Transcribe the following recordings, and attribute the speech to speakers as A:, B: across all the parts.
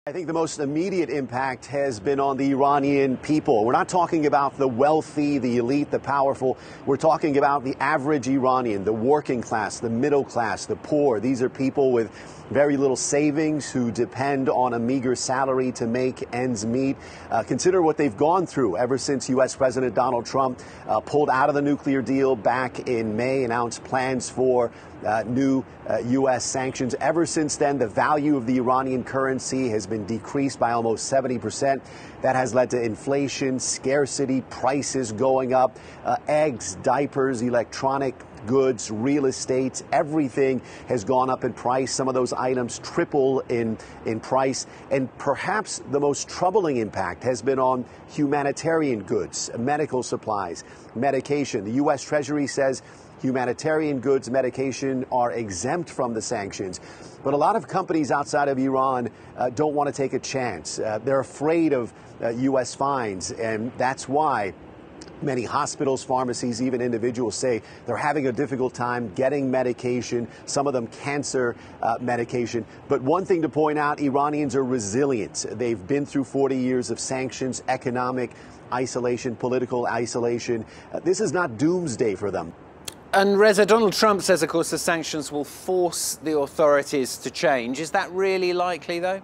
A: I think the most immediate impact has been on the Iranian people. We're not talking about the wealthy, the elite, the powerful. We're talking about the average Iranian, the working class, the middle class, the poor. These are people with very little savings who depend on a meager salary to make ends meet. Consider what they've gone through ever since U.S. President Donald Trump pulled out of the nuclear deal back in May, announced plans for new U.S. sanctions. Ever since then, the value of the Iranian currency has been decreased by almost 70%. That has led to inflation, scarcity, prices going up, eggs, diapers, electronic goods, real estate, everything has gone up in price. Some of those items triple in price. And perhaps the most troubling impact has been on humanitarian goods, medical supplies, medication. The U.S. Treasury says humanitarian goods, medication are exempt from the sanctions. But a lot of companies outside of Iran don't want to take a chance. They're afraid of U.S. fines, and that's why many hospitals, pharmacies, even individuals say they're having a difficult time getting medication, some of them cancer medication. But one thing to point out, Iranians are resilient. They've been through 40 years of sanctions, economic isolation, political isolation. This is not doomsday for them.
B: And Reza, Donald Trump says, of course, the sanctions will force the authorities to change. Is that really likely, though?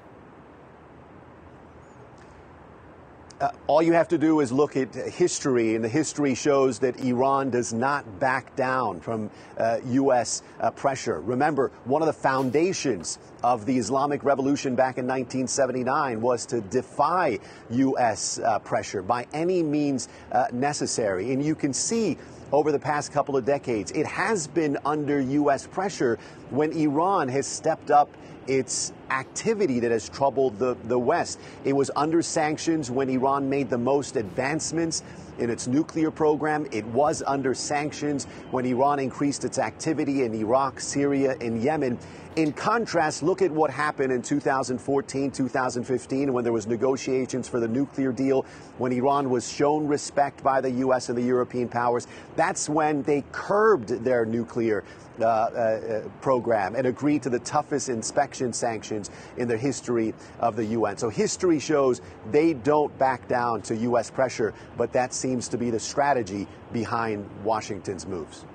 A: All you have to do is look at history, and the history shows that Iran does not back down from U.S. pressure. Remember, one of the foundations of the Islamic Revolution back in 1979 was to defy U.S. pressure by any means necessary. And you can see over the past couple of decades, it has been under U.S. pressure when Iran has stepped up its activity that has troubled the West. It was under sanctions when Iran made the most advancements in its nuclear program. It was under sanctions when Iran increased its activity in Iraq, Syria, and Yemen. In contrast, look at what happened in 2014, 2015, when there was negotiations for the nuclear deal, when Iran was shown respect by the U.S. and the European powers. That's when they curbed their nuclear program and agreed to the toughest inspection sanctions in the history of the UN. So history shows they don't back down to U.S. pressure, but that seems to be the strategy behind Washington's moves.